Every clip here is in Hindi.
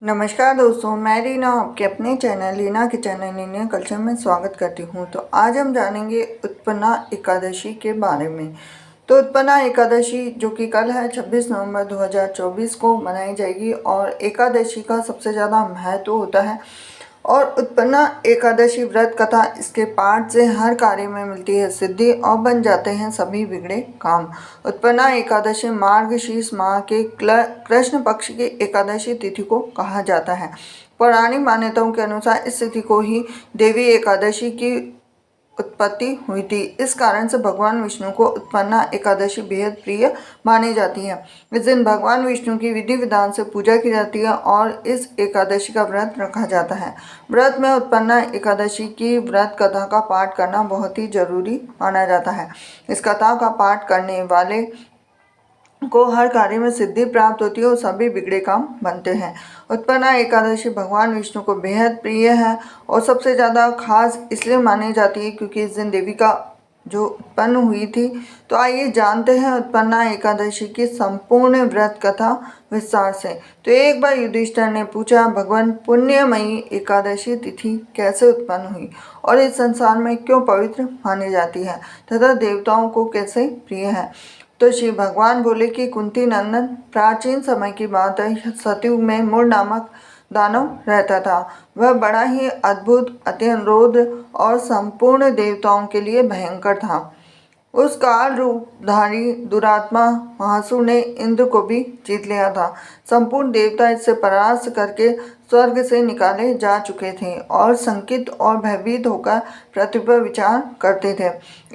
नमस्कार दोस्तों, मैं रीना आपके अपने चैनल रीना के चैनल इंडियन कल्चर में स्वागत करती हूँ। तो आज हम जानेंगे उत्पन्ना एकादशी के बारे में। तो उत्पन्ना एकादशी जो कि कल है 26 नवंबर 2024 को मनाई जाएगी और एकादशी का सबसे ज़्यादा महत्व होता है। और उत्पन्ना एकादशी व्रत कथा इसके पाठ से हर कार्य में मिलती है सिद्धि और बन जाते हैं सभी बिगड़े काम। उत्पन्ना एकादशी मार्गशीर्ष माह के कृष्ण पक्ष की एकादशी तिथि को कहा जाता है। पौराणिक मान्यताओं के अनुसार इस तिथि को ही देवी एकादशी की उत्पत्ति हुई थी। इस कारण से भगवान विष्णु को उत्पन्ना एकादशी बेहद प्रिय मानी जाती है। इस दिन भगवान विष्णु की विधि विधान से पूजा की जाती है और इस एकादशी का व्रत रखा जाता है। व्रत में उत्पन्ना एकादशी की व्रत कथा का पाठ करना बहुत ही जरूरी माना जाता है। इस कथा का पाठ करने वाले को हर कार्य में सिद्धि प्राप्त होती है और सभी बिगड़े काम बनते हैं। उत्पन्ना एकादशी भगवान विष्णु को बेहद प्रिय है और सबसे ज़्यादा खास इसलिए मानी जाती है क्योंकि इस दिन देवी का जो उत्पन्न हुई थी। तो आइए जानते हैं उत्पन्ना एकादशी की संपूर्ण व्रत कथा विस्तार से। तो एक बार युधिष्ठिर ने पूछा, भगवान पुण्यमयी एकादशी तिथि कैसे उत्पन्न हुई और इस संसार में क्यों पवित्र मानी जाती है तथा देवताओं को कैसे प्रिय है। तो श्री भगवान बोले कि कुंती नंदन, प्राचीन समय की बात है, सतयुग में मूर नामक दानव रहता था। वह बड़ा ही अद्भुत, अत्यंत रौद्र और संपूर्ण देवताओं के लिए भयंकर था। उस काल रूपधारी दुरात्मा महासुर ने इंद्र को भी जीत लिया था। संपूर्ण देवता इससे परास्त करके स्वर्ग से निकाले जा चुके थे और संकित और भयभीत होकर पृथ्वी पर विचार करते थे।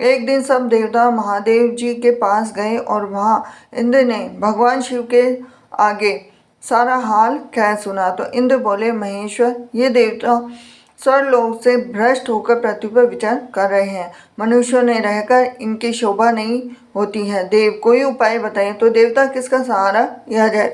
एक दिन सब देवता महादेव जी के पास गए और वहां इंद्र ने भगवान शिव के आगे सारा हाल कह सुना। तो इंद्र बोले, महेश्वर, ये देवता स्वर्गलोक से भ्रष्ट होकर पृथ्वी पर विचार कर रहे हैं। मनुष्यों ने रहकर इनकी शोभा नहीं होती है। देव, कोई उपाय बताइए। तो देवता किसका सहारा लिया जाए।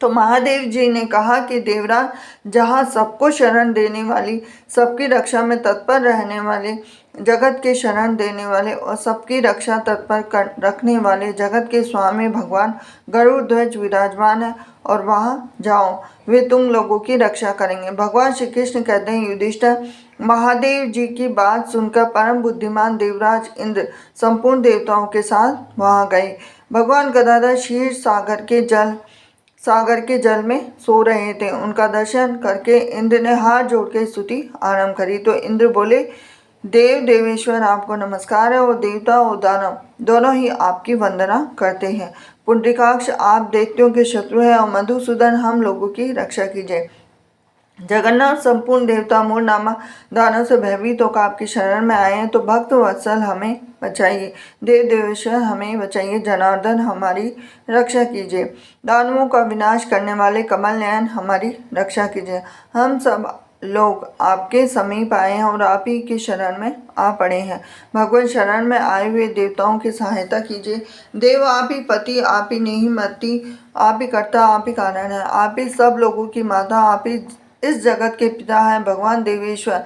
तो महादेव जी ने कहा कि देवराज, जहाँ सबको शरण देने वाली, सबकी रक्षा में तत्पर रहने वाले, जगत के शरण देने वाले और सबकी रक्षा तत्पर रखने वाले जगत के स्वामी भगवान गरुड़ ध्वज विराजमान है और वहाँ जाओ, वे तुम लोगों की रक्षा करेंगे। भगवान श्री कृष्ण कहते हैं, युधिष्ठिर, महादेव जी की बात सुनकर परम बुद्धिमान देवराज इंद्र संपूर्ण देवताओं के साथ वहाँ गए। भगवान गदाधर क्षीर सागर के जल में सो रहे थे। उनका दर्शन करके इंद्र ने हाथ जोड़ के स्तुति आरंभ करी। तो इंद्र बोले, देव देवेश्वर, आपको नमस्कार है और देवता और दानव दोनों ही आपकी वंदना करते हैं। पुंडरीकाक्ष, आप दैत्यों के शत्रु हैं और मधुसूदन, हम लोगों की रक्षा कीजिए। जगन्नाथ, संपूर्ण देवता मूर नामक दानव से भयभीत होकर आपकी शरण में आए हैं, तो भक्त वत्सल हमें बचाइए। देव देवेश्वर, हमें बचाइए। जनार्दन, हमारी रक्षा कीजिए। दानवों का विनाश करने वाले कमल नयन, हमारी रक्षा कीजिए। हम सब लोग आपके समीप आए हैं और आप ही की शरण में आ पड़े हैं। भगवान, शरण में आए हुए देवताओं की सहायता कीजिए। देव, आप ही पति, आप ही निमित्ति, आप ही कर्ता, आप ही कारण है। आप ही सब लोगों की माता, आप ही इस जगत के पिता हैं। भगवान देवेश्वर,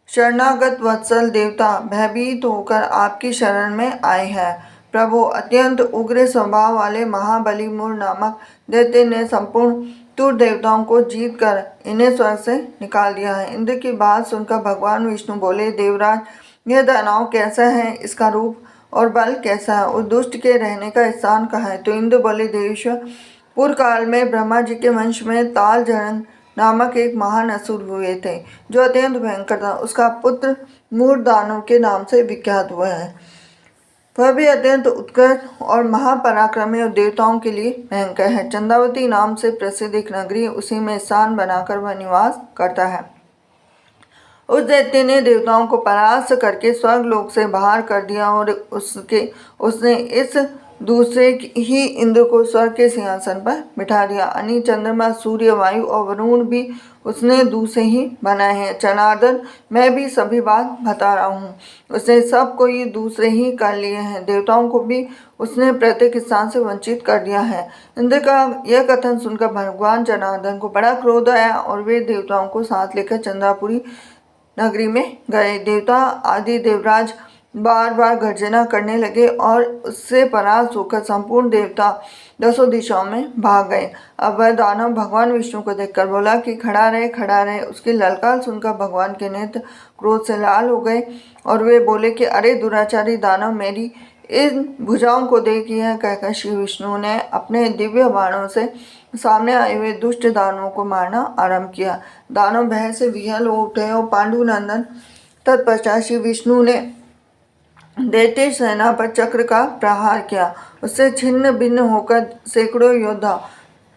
शरणागत वत्सल देवता भयभीत होकर आपकी शरण में आए हैं। प्रभु, अत्यंत उग्र स्वभाव वाले महाबली मूर नामक दैत्य ने संपूर्ण तुर देवताओं को जीत कर इन्हें स्वर्ग से निकाल दिया है। इंद्र की बात सुनकर भगवान विष्णु बोले, देवराज, यह दानव कैसा है, इसका रूप और बल कैसा है, उस दुष्ट के रहने का स्थान कहाँ है। तो इंद्र बोले, देवेश्वर, पूर्व काल में ब्रह्मा जी के वंश में तालझरण नामक एक महान असुर हुए थे जो अत्यंत भयंकर था। उसका पुत्र मूर दानव के नाम से विख्यात हुआ है। वह भी अत्यंत उत्कृष्ट और महापराक्रमी और देवताओं के लिए भयंकर है। चंद्रावती नाम से प्रसिद्ध एक नगरी, उसी में स्थान बनाकर वह निवास करता है। उस दैत्य ने देवताओं को परास्त करके स्वर्ग लोक से बाहर कर दिया और उसने इस दूसरे ही इंद्र को स्वर्ग के सिंहासन पर बिठा दिया। अन्य चंद्रमा, सूर्य, वायु और वरुण भी उसने दूसरे ही बनाए हैं। जनार्दन, मैं भी सभी बात बता रहा हूँ। उसने सबको ही दूसरे ही कर लिए हैं। देवताओं को भी उसने प्रत्येक स्थान से वंचित कर दिया है। इंद्र का यह कथन सुनकर भगवान जनार्दन को बड़ा क्रोध आया और वे देवताओं को साथ लेकर चंद्रापुरी नगरी में गए। देवता आदि देवराज बार बार गर्जना करने लगे और उससे परास्त होकर संपूर्ण देवता दसों दिशाओं में भाग गए। अब वह दानव भगवान विष्णु को देखकर बोला कि खड़ा रहे, खड़ा रहे। उसकी ललकार सुनकर भगवान के नेत्र क्रोध से लाल हो गए और वे बोले कि अरे दुराचारी दानव, मेरी इन भुजाओं को देख। यह कहकर श्री विष्णु ने अपने दिव्य बाणों से सामने आए हुए दुष्ट दानवों को मारना आरंभ किया। दानव भय से विह्वल हो उठे और पांडुनंदन तत्पश्चात श्री विष्णु ने दैत्य सेना पर चक्र का प्रहार किया। उससे छिन्न भिन्न होकर सैकड़ों योद्धा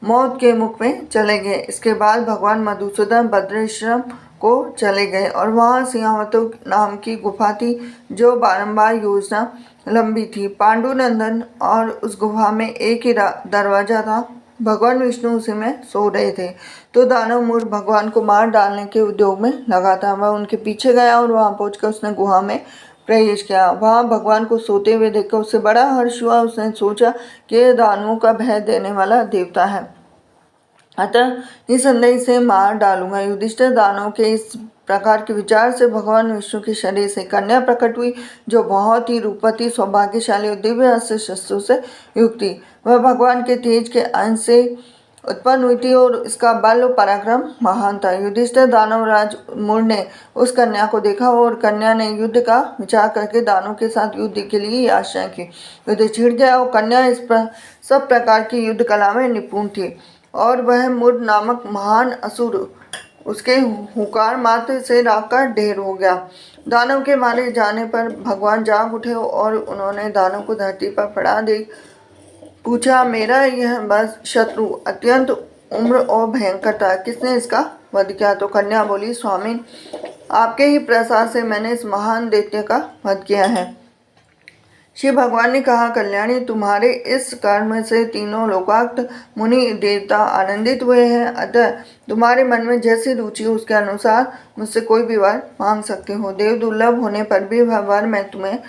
मौत के मुख में चले गए। इसके बाद भगवान मधुसूदन भद्रेश्वरम को चले गए और वहाँ सिंहावतु नाम की गुफा थी जो बारंबार योजना लंबी थी। पांडुनंदन और उस गुफा में एक ही दरवाजा था। भगवान विष्णु उसी में सो रहे थे तो दानव मूर्ख भगवान को मार डालने के उद्योग में लगा था। वह उनके पीछे गया और वहां पहुंचकर उसने गुहा में प्रवेश किया। वहां भगवान को सोते हुए देखकर उसे बड़ा हर्ष हुआ। उसने सोचा कि यह दानवों का भय देने वाला देवता है, अतः निसंदेह से मार डालूंगा। युधिष्ठिर दानव के इस प्रकार के विचार से भगवान विष्णु के शरीर से कन्या प्रकट हुई जो बहुत ही रूपवती, सौभाग्यशाली और दिव्य अस्त्र शस्त्रों से युक्त थी। वह भगवान के तेज के अंश से उत्पन्न हुई थी और इसका बल और पराक्रम महान था। युधिष्ठिर दानवराज मूर ने उस कन्या को देखा और कन्या ने युद्ध का विचार करके दानव के साथ युद्ध के लिए याचना की। युद्ध छिड़ गया और कन्या इस सब प्रकार की युद्ध कला में निपुण थी और वह मूर नामक महान असुर उसके हुंकार मात्र से राख का ढेर हो गया। दानव के मारे जाने पर भगवान जाग उठे और उन्होंने दानव को धरती पर पड़ा देख पूछा, मेरा यह बस शत्रु अत्यंत उम्र और भयंकर था, किसने इसका वध किया? तो कन्या बोली, स्वामी, आपके ही प्रसाद से मैंने इस महान दैत्य का वध किया है। श्री भगवान ने कहा, कल्याणी, तुम्हारे इस कर्म से तीनों लोकाक्त मुनि देवता आनंदित हुए हैं, अतः तुम्हारे मन में जैसी रुचि हो उसके अनुसार मुझसे कोई भी वर मांग सकते हो। देव दुर्लभ होने पर भी वह वर मैं तुम्हें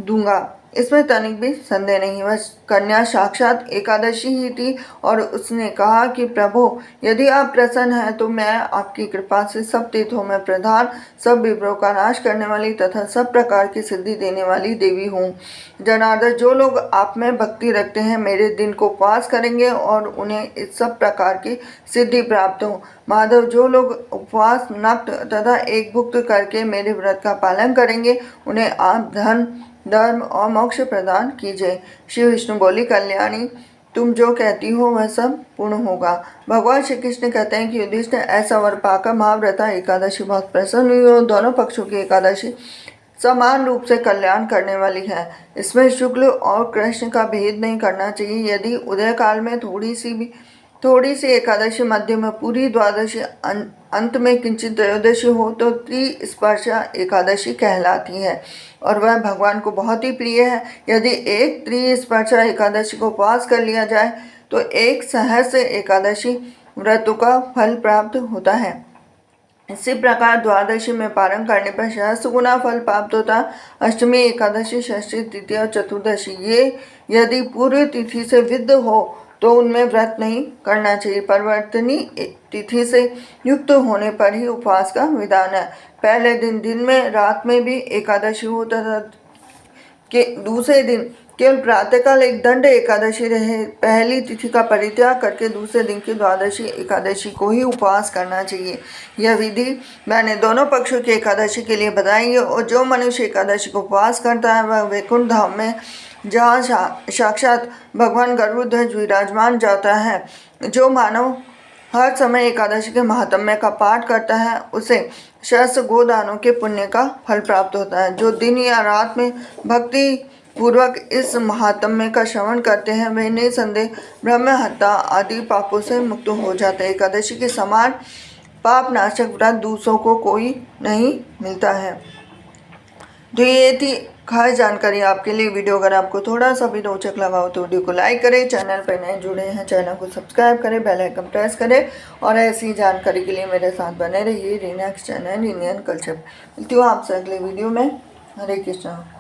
दूंगा, इसमें तनिक भी संदेह नहीं। वह कन्या साक्षात एकादशी ही थी और उसने कहा कि प्रभु, यदि आप प्रसन्न हैं तो मैं आपकी कृपा से सब तीर्थों में प्रधान, सब विप्रों का नाश करने वाली तथा सब प्रकार की सिद्धि देने वाली देवी हूँ। जनार्दन, जो लोग आप में भक्ति रखते हैं मेरे दिन को उपवास करेंगे और उन्हें इस सब प्रकार की सिद्धि प्राप्त हो। माधव, जो लोग उपवास, नक्त तथा एक भुक्त करके मेरे व्रत का पालन करेंगे उन्हें आप धन, धर्म और मोक्ष प्रदान कीजिए। श्री विष्णु बोली, कल्याणी, तुम जो कहती हो वह सब पूर्ण होगा। भगवान श्री कृष्ण कहते हैं कि युधिष्ठिर ऐसा वर पाकर महाव्रता एकादशी बहुत प्रसन्न हुई और दोनों पक्षों की एकादशी समान रूप से कल्याण करने वाली है। इसमें शुक्ल और कृष्ण का भेद नहीं करना चाहिए। यदि उदय काल में थोड़ी सी एकादशी, मध्य में पूरी द्वादशी, अंत में किंचित त्रयोदशी हो तो त्रिस्पर्शा एकादशी कहलाती है और वह भगवान को बहुत ही प्रिय है। यदि एक त्रिस्पर्शा एकादशी को उपवास कर लिया जाए तो एक सहस्र एकादशी व्रतों का फल प्राप्त होता है। इसी प्रकार द्वादशी में पारण करने पर सहस्त्र गुना फल प्राप्त होता। अष्टमी, एकादशी, षष्ठी, तृतीया और चतुर्दशी ये यदि पूर्व तिथि से विद्ध हो तो उनमें व्रत नहीं करना चाहिए। परिवर्तनी तिथि से युक्त होने पर ही उपवास का विधान है। पहले दिन में, रात में भी एकादशी हो तथा के दूसरे दिन केवल प्रातःकाल एक दंड एकादशी रहे। पहली तिथि का परित्याग करके दूसरे दिन की द्वादशी एकादशी को ही उपवास करना चाहिए। यह विधि मैंने दोनों पक्षों की एकादशी के लिए बताई है और जो मनुष्य एकादशी को उपवास करता है वह वैकुंठ धाम में, जहाँ साक्षात भगवान गरुड़ध्वज विराजमान जाता है। जो मानव हर समय एकादशी के महात्म्य का पाठ करता है उसे सहस्त्र गोदानों के पुण्य का फल प्राप्त होता है। जो दिन या रात में भक्ति पूर्वक इस महात्म्य का श्रवण करते हैं वे निसंदेह ब्रह्म हत्या आदि पापों से मुक्त हो जाते हैं। एकादशी के समान पाप नाशक व्रत दूसरों को कोई नहीं मिलता है। तो ये थी खास जानकारी आपके लिए। वीडियो अगर आपको थोड़ा सा भी रोचक लगा हो तो वीडियो को लाइक करें। चैनल पर नए जुड़े हैं चैनल को सब्सक्राइब करें, बेल आइकन प्रेस करें और ऐसी जानकारी के लिए मेरे साथ बने रहिए। Reena channel Indian culture. मिलती हूँ आपसे अगले वीडियो में। हरे कृष्णा।